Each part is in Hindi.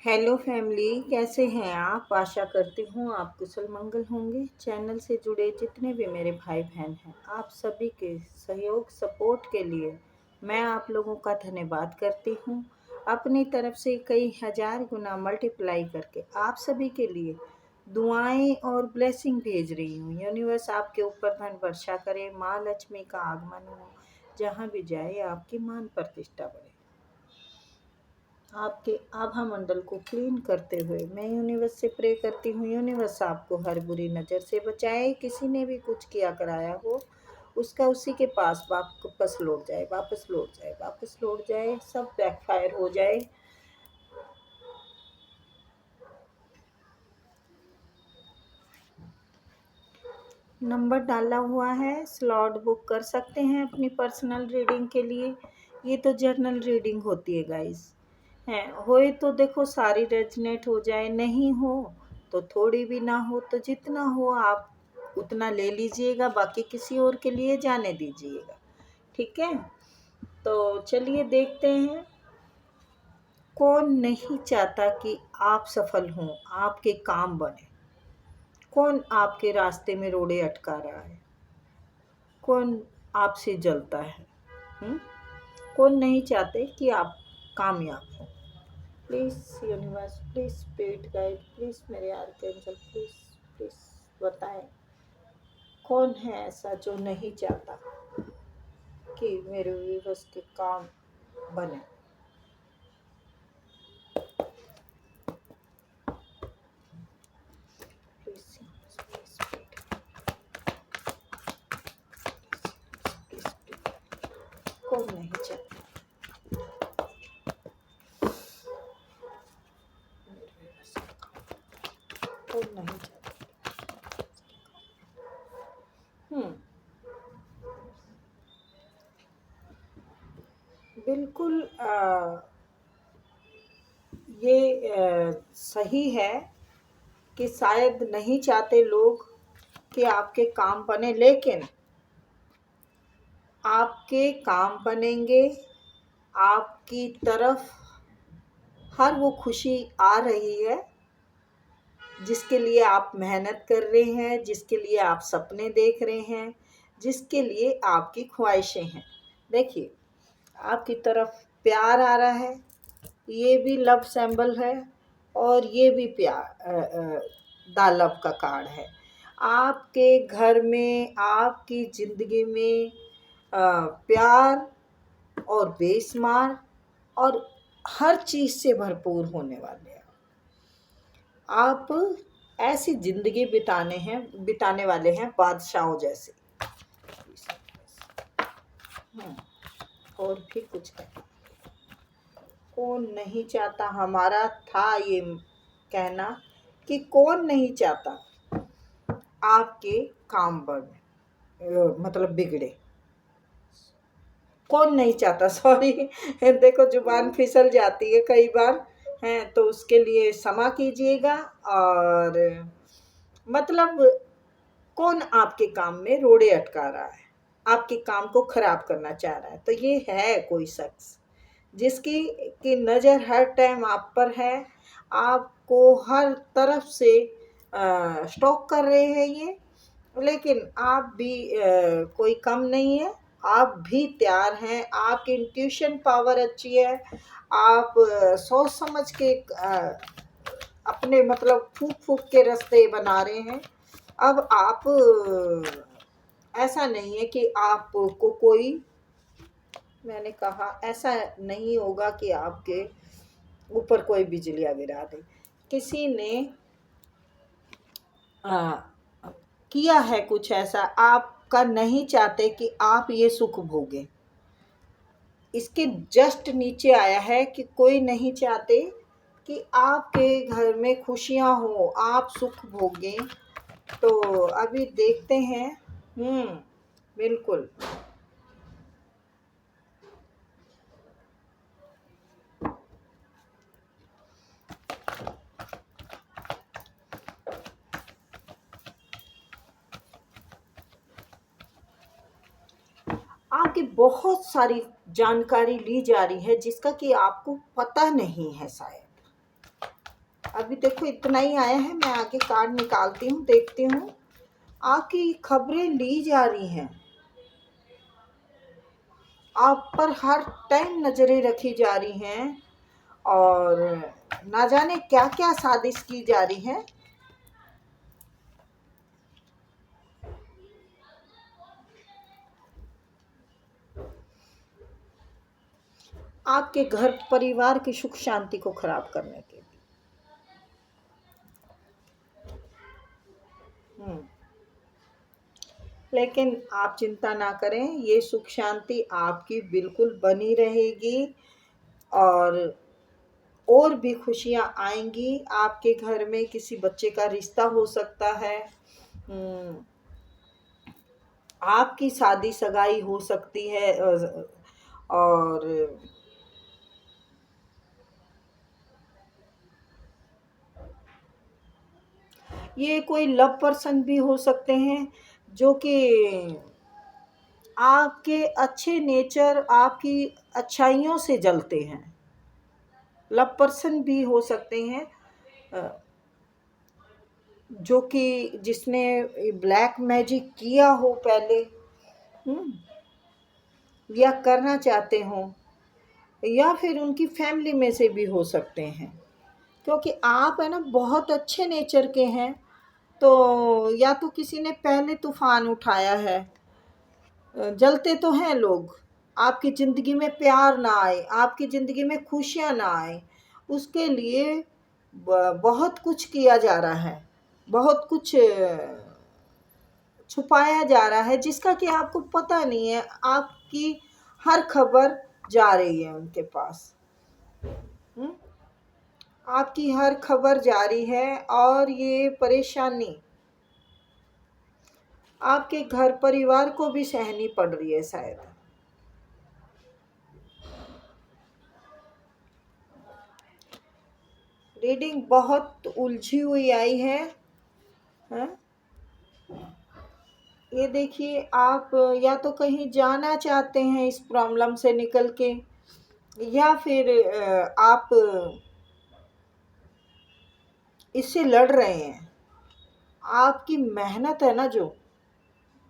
हेलो फैमिली, कैसे हैं आप। आशा करती हूँ आप कुशल मंगल होंगे। चैनल से जुड़े जितने भी मेरे भाई बहन हैं, आप सभी के सहयोग सपोर्ट के लिए मैं आप लोगों का धन्यवाद करती हूँ। अपनी तरफ से कई हजार गुना मल्टीप्लाई करके आप सभी के लिए दुआएं और ब्लेसिंग भेज रही हूँ। यूनिवर्स आपके ऊपर धन वर्षा करे, माँ लक्ष्मी का आगमन हो, जहाँ भी जाए आपकी मान प्रतिष्ठा बढ़े। आपके आभा मंडल को क्लीन करते हुए मैं यूनिवर्स से प्रे करती हूँ, यूनिवर्स आपको हर बुरी नज़र से बचाए। किसी ने भी कुछ किया कराया हो, उसका उसी के पास वापस लौट जाए, वापस लौट जाए, वापस लौट जाए, सब बैकफायर हो जाए। नंबर डाला हुआ है, स्लॉट बुक कर सकते हैं अपनी पर्सनल रीडिंग के लिए। ये तो जर्नल रीडिंग होती है गाइस। हैं होए तो देखो सारी रेजनेट हो जाए, नहीं हो तो थोड़ी भी ना हो तो जितना हो आप उतना ले लीजिएगा, बाकी किसी और के लिए जाने दीजिएगा। ठीक है, तो चलिए देखते हैं। कौन नहीं चाहता कि आप सफल हों, आपके काम बने। कौन आपके रास्ते में रोड़े अटका रहा है, कौन आपसे जलता है। हुँ? कौन नहीं चाहते कि आप कामयाब हो। Please universe, please spirit guide, please मेरे आर्कएंजल, प्लीज़ प्लीज़ बताएं कौन है ऐसा जो नहीं चाहता कि मेरे व्यूअर्स के काम बने। प्लीज़ प्लीज़ स्पिरिट, प्लीज़ कौन नहीं चाहता मेरे व्यूअर्स के काम, कौन नहीं चाहता। बिल्कुल ये सही है कि शायद नहीं चाहते लोग कि आपके काम बने, लेकिन आपके काम बनेंगे। आपकी तरफ हर वो खुशी आ रही है जिसके लिए आप मेहनत कर रहे हैं, जिसके लिए आप सपने देख रहे हैं, जिसके लिए आपकी ख्वाहिशें हैं। देखिए, आपकी तरफ प्यार आ रहा है, ये भी लव सिंबल है और ये भी प्यार द लव का कार्ड है। आपके घर में, आपकी ज़िंदगी में प्यार और बेशुमार और हर चीज़ से भरपूर होने वाले हैं। आप ऐसी ज़िंदगी बिताने वाले हैं बादशाहों जैसे। और भी कुछ है। कौन नहीं चाहता, हमारा था ये कहना कि कौन नहीं चाहता आपके काम मतलब बिगड़े। कौन नहीं चाहता, सॉरी देखो जुबान फिसल जाती है कई बार, हैं तो उसके लिए क्षमा कीजिएगा। और मतलब कौन आपके काम में रोड़े अटका रहा है, आपके काम को खराब करना चाह रहा है, तो ये है कोई शख्स जिसकी की नज़र हर टाइम आप पर है, आपको हर तरफ से स्टॉक कर रहे हैं ये। लेकिन आप भी कोई कम नहीं है, आप भी तैयार हैं। आपकी इंट्यूशन पावर अच्छी है, आप सोच समझ के अपने मतलब फूक फूक के रास्ते बना रहे हैं। अब आप ऐसा नहीं है कि आपको कोई, मैंने कहा ऐसा नहीं होगा कि आपके ऊपर कोई बिजलियाँ गिरा दे। किसी ने आ, किया है कुछ ऐसा, आपका नहीं चाहते कि आप ये सुख भोगें। इसके जस्ट नीचे आया है कि कोई नहीं चाहते कि आपके घर में खुशियाँ हो, आप सुख भोगें। तो अभी देखते हैं। बिल्कुल। आगे बहुत सारी जानकारी ली जा रही है जिसका कि आपको पता नहीं है शायद। अभी देखो इतना ही आया है, मैं आगे कार्ड निकालती हूँ, देखती हूँ। आपकी खबरें ली जा रही हैं, आप पर हर टाइम नज़रें रखी जा रही हैं, और ना जाने क्या क्या साजिश की जा रही है। आपके घर परिवार की सुख शांति को खराब करने के लिए। लेकिन आप चिंता ना करें, ये सुख शांति आपकी बिल्कुल बनी रहेगी, और भी खुशियाँ आएंगी। आपके घर में किसी बच्चे का रिश्ता हो सकता है, आपकी शादी सगाई हो सकती है, और ये कोई लव पर्सन भी हो सकते हैं जो कि आपके अच्छे नेचर, आपकी अच्छाइयों से जलते हैं। लव पर्सन भी हो सकते हैं जो कि जिसने ब्लैक मैजिक किया हो पहले, या करना चाहते हो, या फिर उनकी फैमिली में से भी हो सकते हैं। क्योंकि आप है ना बहुत अच्छे नेचर के हैं, तो या तो किसी ने पहले तूफान उठाया है। जलते तो हैं लोग, आपकी ज़िंदगी में प्यार ना आए, आपकी ज़िंदगी में खुशियाँ ना आए, उसके लिए बहुत कुछ किया जा रहा है, बहुत कुछ छुपाया जा रहा है, जिसका कि आपको पता नहीं है। आपकी हर खबर जा रही है उनके पास। आपकी हर खबर जारी है, और ये परेशानी आपके घर परिवार को भी सहनी पड़ रही है शायद। रीडिंग बहुत उलझी हुई आई है, हैं? ये देखिए, आप या तो कहीं जाना चाहते हैं इस प्रॉब्लम से निकल के, या फिर आप इससे लड़ रहे हैं। आपकी मेहनत है ना, जो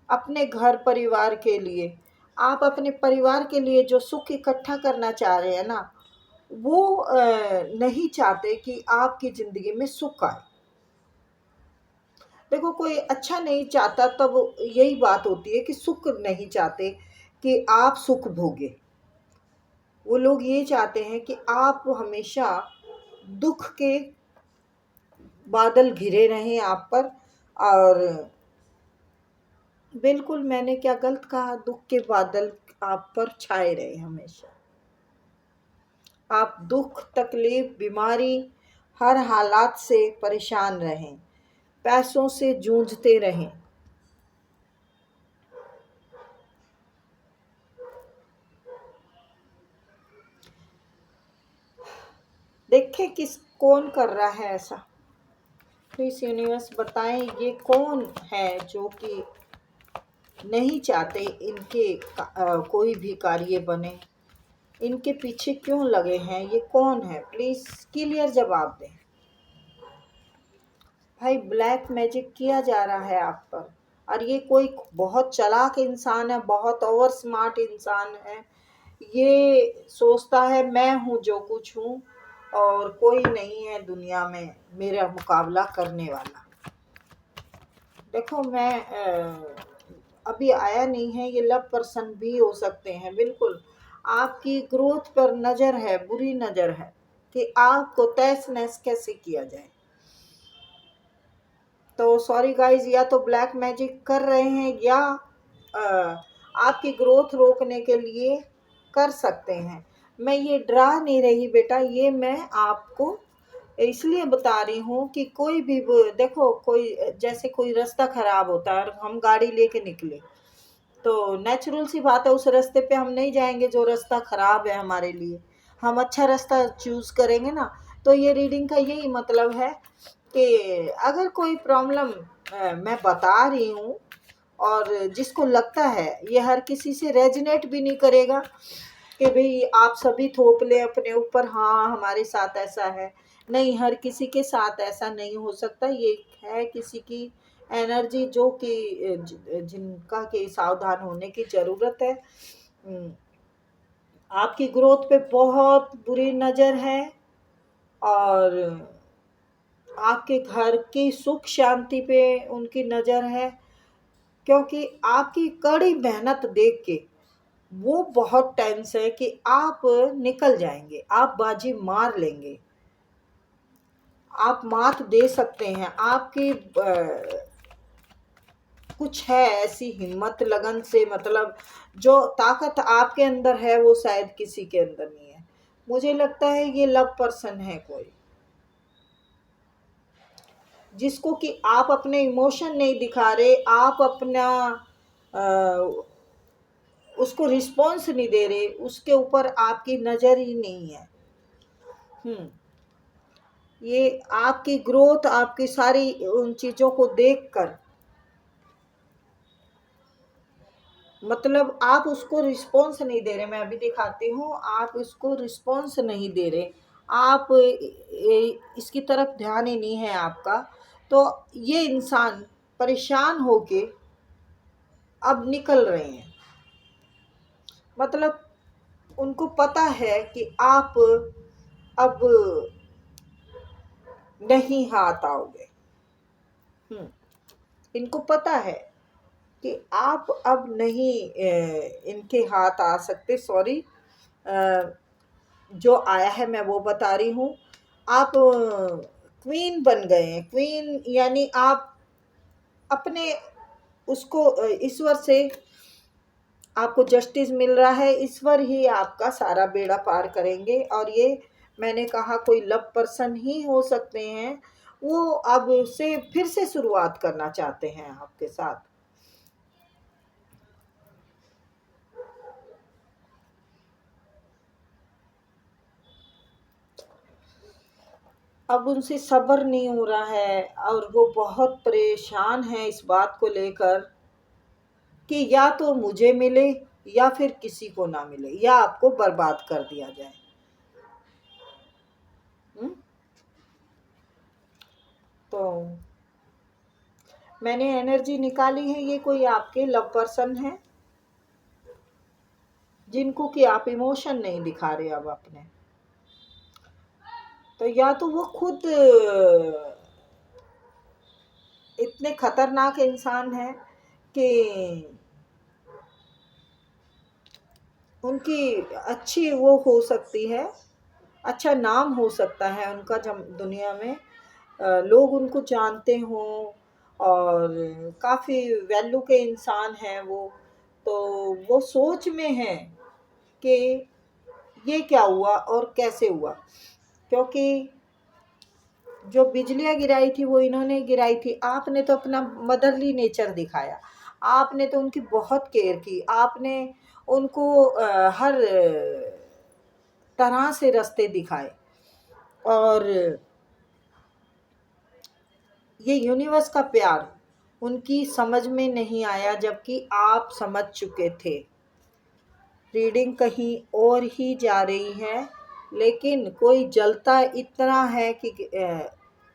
अपने घर परिवार के लिए, आप अपने परिवार के लिए जो सुख इकट्ठा करना चाह रहे हैं ना, वो नहीं चाहते कि आपकी ज़िंदगी में सुख आए। देखो, कोई अच्छा नहीं चाहता, तब यही बात होती है कि सुख नहीं चाहते कि आप सुख भोगे। वो लोग ये चाहते हैं कि आप हमेशा दुख के बादल घिरे रहें आप पर, और बिल्कुल, मैंने क्या गलत कहा? दुख के बादल आप पर छाए रहे हमेशा। आप दुख, तकलीफ, बीमारी, हर हालात से परेशान रहें, पैसों से जूझते रहें। देखें कौन कर रहा है ऐसा। प्लीज यूनिवर्स बताएं, ये कौन है जो कि नहीं चाहते इनके कोई भी कार्य बने। इनके पीछे क्यों लगे हैं? ये कौन है? प्लीज क्लियर जवाब दें। भाई, ब्लैक मैजिक किया जा रहा है आप पर, और ये कोई बहुत चालाक इंसान है, बहुत ओवर स्मार्ट इंसान है। ये सोचता है मैं हूँ जो कुछ हूँ, और कोई नहीं है दुनिया में मेरा मुकाबला करने वाला। देखो, मैं अभी आया नहीं है, ये लव पर्सन भी हो सकते हैं। बिल्कुल आपकी ग्रोथ पर नज़र है, बुरी नज़र है, कि आपको तहस नहस कैसे किया जाए। तो सॉरी गाइज, या तो ब्लैक मैजिक कर रहे हैं, या आपकी ग्रोथ रोकने के लिए कर सकते हैं। मैं ये डरा नहीं रही बेटा, ये मैं आपको इसलिए बता रही हूँ कि कोई भी देखो, कोई जैसे कोई रास्ता खराब होता है और हम गाड़ी लेके निकले, तो नेचुरल सी बात है, उस रास्ते पे हम नहीं जाएंगे जो रास्ता खराब है हमारे लिए। हम अच्छा रास्ता चूज करेंगे ना। तो ये रीडिंग का यही मतलब है कि अगर कोई प्रॉब्लम मैं बता रही हूँ, और जिसको लगता है ये हर किसी से रेजनेट भी नहीं करेगा, कि भाई आप सभी थोप लें अपने ऊपर, हाँ हमारे साथ ऐसा है। नहीं, हर किसी के साथ ऐसा नहीं हो सकता। ये है किसी की एनर्जी जो कि जिनका कि सावधान होने की ज़रूरत है। आपकी ग्रोथ पे बहुत बुरी नज़र है, और आपके घर की सुख शांति पे उनकी नज़र है, क्योंकि आपकी कड़ी मेहनत देख के वो बहुत टेंस है कि आप निकल जाएंगे, आप बाजी मार लेंगे, आप मात दे सकते हैं। आपकी कुछ है ऐसी हिम्मत लगन से, मतलब जो ताकत आपके अंदर है वो शायद किसी के अंदर नहीं है। मुझे लगता है ये लव पर्सन है कोई, जिसको कि आप अपने इमोशन नहीं दिखा रहे, आप अपना उसको रिस्पॉन्स नहीं दे रहे, उसके ऊपर आपकी नज़र ही नहीं है। हम्म ये आपकी ग्रोथ, आपकी सारी उन चीज़ों को देखकर, मतलब आप उसको रिस्पॉन्स नहीं दे रहे। मैं अभी दिखाती हूँ, आप उसको रिस्पॉन्स नहीं दे रहे, आप इसकी तरफ ध्यान ही नहीं है आपका। तो ये इंसान परेशान होके अब निकल रहे हैं, मतलब उनको पता है कि आप अब नहीं हाथ आओगे। इनको पता है कि आप अब नहीं इनके हाथ आ सकते। सॉरी, जो आया है मैं वो बता रही हूँ। आप क्वीन बन गए हैं, क्वीन यानी आप अपने उसको ईश्वर से आपको जस्टिस मिल रहा है, ईश्वर ही आपका सारा बेड़ा पार करेंगे। और ये मैंने कहा कोई लव पर्सन ही हो सकते हैं, वो अब से फिर से शुरुआत करना चाहते हैं आपके साथ। अब उनसे सब्र नहीं हो रहा है, और वो बहुत परेशान है इस बात को लेकर कि या तो मुझे मिले या फिर किसी को ना मिले, या आपको बर्बाद कर दिया जाए। हम्म? तो मैंने एनर्जी निकाली है, ये कोई आपके लव पर्सन है जिनको कि आप इमोशन नहीं दिखा रहे अब अपने। तो या तो वो खुद इतने खतरनाक इंसान है कि उनकी अच्छी वो हो सकती है, अच्छा नाम हो सकता है उनका, जब दुनिया में लोग उनको जानते हों, और काफ़ी वैल्यू के इंसान हैं वो। तो वो सोच में हैं कि ये क्या हुआ और कैसे हुआ, क्योंकि जो बिजलियाँ गिराई थी वो इन्होंने गिराई थी। आपने तो अपना मदरली नेचर दिखाया, आपने तो उनकी बहुत केयर की, आपने उनको हर तरह से रास्ते दिखाए। और ये यूनिवर्स का प्यार उनकी समझ में नहीं आया, जबकि आप समझ चुके थे। रीडिंग कहीं और ही जा रही है, लेकिन कोई जलता इतना है कि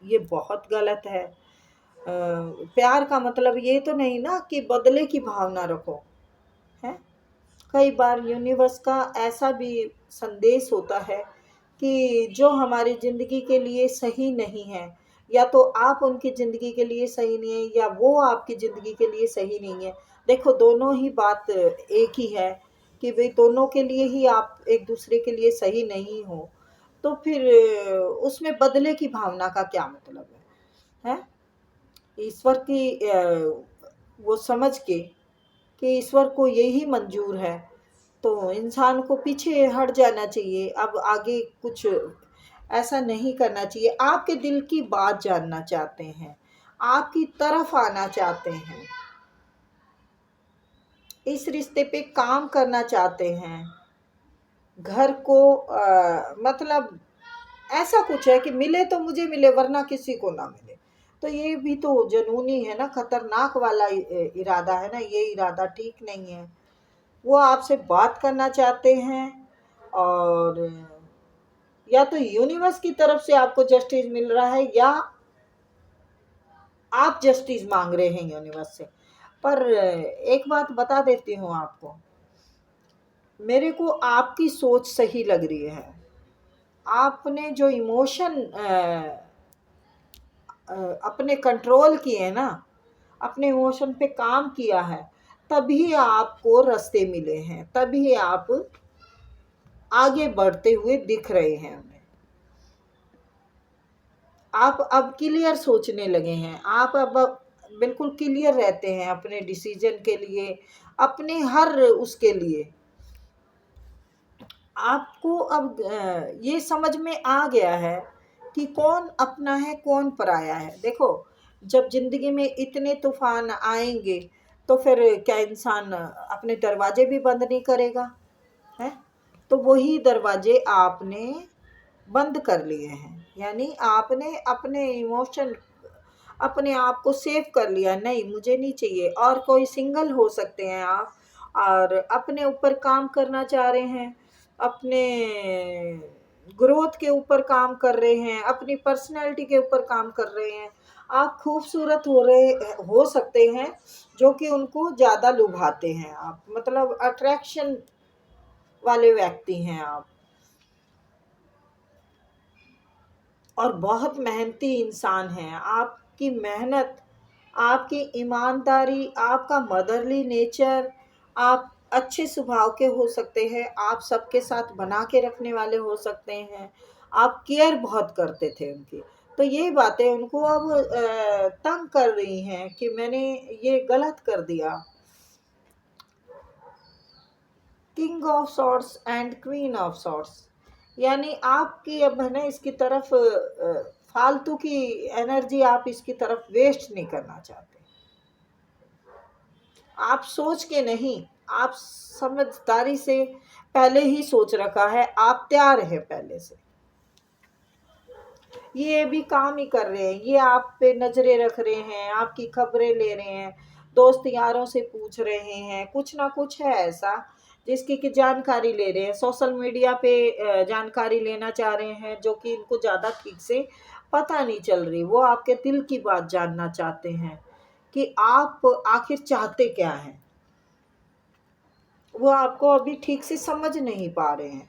ये बहुत गलत है। प्यार का मतलब ये तो नहीं ना कि बदले की भावना रखो, है। कई बार यूनिवर्स का ऐसा भी संदेश होता है कि जो हमारी ज़िंदगी के लिए सही नहीं है, या तो आप उनकी ज़िंदगी के लिए सही नहीं है, या वो आपकी ज़िंदगी के लिए सही नहीं है। देखो, दोनों ही बात एक ही है कि भाई दोनों के लिए ही आप एक दूसरे के लिए सही नहीं हो। तो फिर उसमें बदले की भावना का क्या मतलब है? ईश्वर की वो समझ के कि ईश्वर को यही मंजूर है, तो इंसान को पीछे हट जाना चाहिए। अब आगे कुछ ऐसा नहीं करना चाहिए। आपके दिल की बात जानना चाहते हैं, आपकी तरफ आना चाहते हैं, इस रिश्ते पे काम करना चाहते हैं। घर को मतलब ऐसा कुछ है कि मिले तो मुझे मिले, वरना किसी को ना मिले। तो ये भी तो जुनूनी है ना, खतरनाक वाला इरादा है ना, ये इरादा ठीक नहीं है। वो आपसे बात करना चाहते हैं, और या तो यूनिवर्स की तरफ से आपको जस्टिस मिल रहा है या आप जस्टिस मांग रहे हैं यूनिवर्स से। पर एक बात बता देती हूँ आपको, मेरे को आपकी सोच सही लग रही है। आपने जो इमोशन अपने कंट्रोल किए ना, अपने इमोशन पे काम किया है, तभी आपको रास्ते मिले हैं, तभी आप आगे बढ़ते हुए दिख रहे हैं हमें। आप अब क्लियर सोचने लगे हैं, आप अब बिल्कुल क्लियर रहते हैं अपने डिसीजन के लिए, अपने हर उसके लिए। आपको अब ये समझ में आ गया है कि कौन अपना है कौन पराया है। देखो, जब जिंदगी में इतने तूफान आएंगे तो फिर क्या इंसान अपने दरवाजे भी बंद नहीं करेगा, है? तो वही दरवाजे आपने बंद कर लिए हैं, यानी आपने अपने इमोशन, अपने आप को सेव कर लिया, नहीं मुझे नहीं चाहिए। और कोई सिंगल हो सकते हैं आप, और अपने ऊपर काम करना चाह रहे हैं, अपने ग्रोथ के ऊपर काम कर रहे हैं, अपनी पर्सनैलिटी के ऊपर काम कर रहे हैं। आप खूबसूरत हो सकते हैं, जो कि उनको ज़्यादा लुभाते हैं। आप मतलब अट्रैक्शन वाले व्यक्ति हैं आप, और बहुत मेहनती इंसान हैं। आपकी मेहनत, आपकी ईमानदारी, आपका मदरली नेचर, आप अच्छे स्वभाव के हो सकते हैं, आप सबके साथ बना के रखने वाले हो सकते हैं, आप केयर बहुत करते थे उनकी। तो ये बातें उनको अब तंग कर रही हैं कि मैंने ये गलत कर दिया। King of sorts and queen of sorts, यानी आपकी अब है ना इसकी तरफ फालतू की एनर्जी आप इसकी तरफ वेस्ट नहीं करना चाहते। आप सोच के नहीं, आप समझदारी से पहले ही सोच रखा है, आप तैयार हैं पहले से। ये भी काम ही कर रहे हैं, ये आप पे नजरें रख रहे हैं, आपकी खबरें ले रहे हैं, दोस्त यारों से पूछ रहे हैं, कुछ ना कुछ है ऐसा जिसकी कि जानकारी ले रहे हैं, सोशल मीडिया पे जानकारी लेना चाह रहे हैं, जो कि इनको ज़्यादा ठीक से पता नहीं चल रही। वो आपके दिल की बात जानना चाहते हैं कि आप आखिर चाहते क्या हैं। वो आपको अभी ठीक से समझ नहीं पा रहे हैं।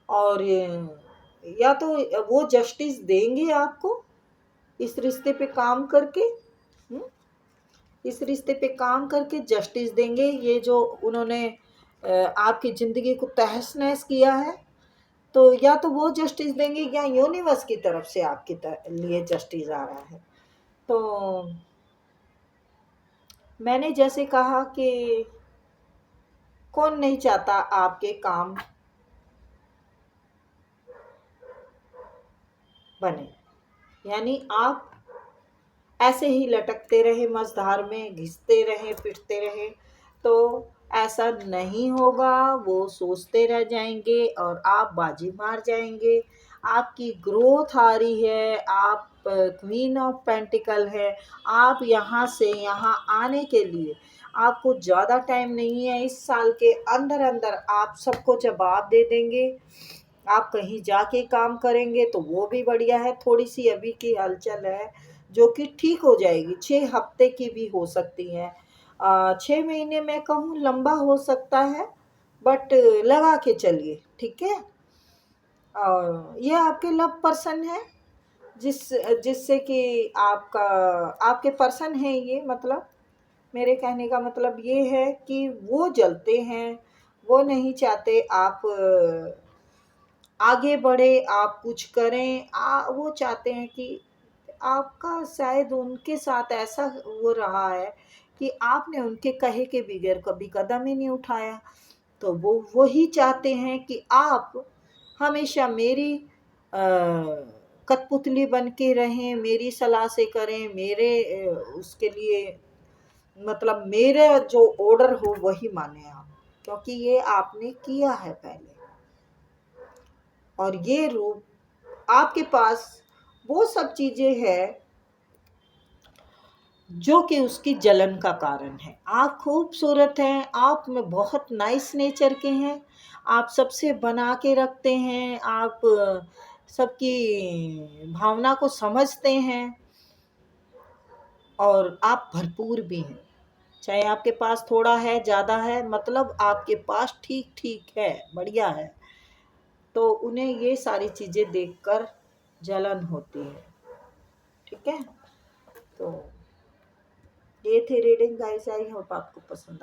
और या तो वो जस्टिस देंगे आपको इस रिश्ते पे काम करके, हम्म, इस रिश्ते पे काम करके जस्टिस देंगे। ये जो उन्होंने आपकी ज़िंदगी को तहस नहस किया है, तो या तो वो जस्टिस देंगे या यूनिवर्स की तरफ से आपके लिए जस्टिस आ रहा है। तो मैंने जैसे कहा कि कौन नहीं चाहता आपके काम बने, यानी आप ऐसे ही लटकते रहे मझधार में, घिसते रहे, पिटते रहे, तो ऐसा नहीं होगा। वो सोचते रह जाएंगे और आप बाजी मार जाएंगे। आपकी ग्रोथ आ रही है, आप क्वीन ऑफ पेंटिकल है। आप यहाँ से यहाँ आने के लिए आपको ज़्यादा टाइम नहीं है, इस साल के अंदर अंदर आप सबको जवाब दे देंगे। आप कहीं जाके काम करेंगे तो वो भी बढ़िया है। थोड़ी सी अभी की हलचल है जो कि ठीक हो जाएगी, 6 हफ्ते की भी हो सकती है, 6 महीने में कहूँ लंबा हो सकता है, बट लगा के चलिए, ठीक है। और ये आपके लव पर्सन है, जिससे कि आपका आपके पर्सन है ये, मतलब मेरे कहने का मतलब ये है कि वो जलते हैं, वो नहीं चाहते आप आगे बढ़े, आप कुछ करें। वो चाहते हैं कि आपका शायद उनके साथ ऐसा हो रहा है कि आपने उनके कहे के बगैर कभी कदम ही नहीं उठाया। तो वो वही चाहते हैं कि आप हमेशा मेरी कठपुतली बन के रहें, मेरी सलाह से करें, मेरे उसके लिए मतलब मेरे जो ऑर्डर हो वही माने आप, क्योंकि ये आपने किया है पहले। और ये रूप आपके पास वो सब चीज़ें हैं जो कि उसकी जलन का कारण है। आप खूबसूरत हैं, आप में बहुत नाइस नेचर के हैं, आप सबसे बना के रखते हैं, आप सबकी भावना को समझते हैं और आप भरपूर भी हैं। चाहे आपके पास थोड़ा है, ज़्यादा है, मतलब आपके पास ठीक ठीक है, बढ़िया है। तो उन्हें ये सारी चीज़ें देखकर जलन होती है। ठीक है, तो ये थी रीडिंग गाइस। आई होप आपको पसंद आई।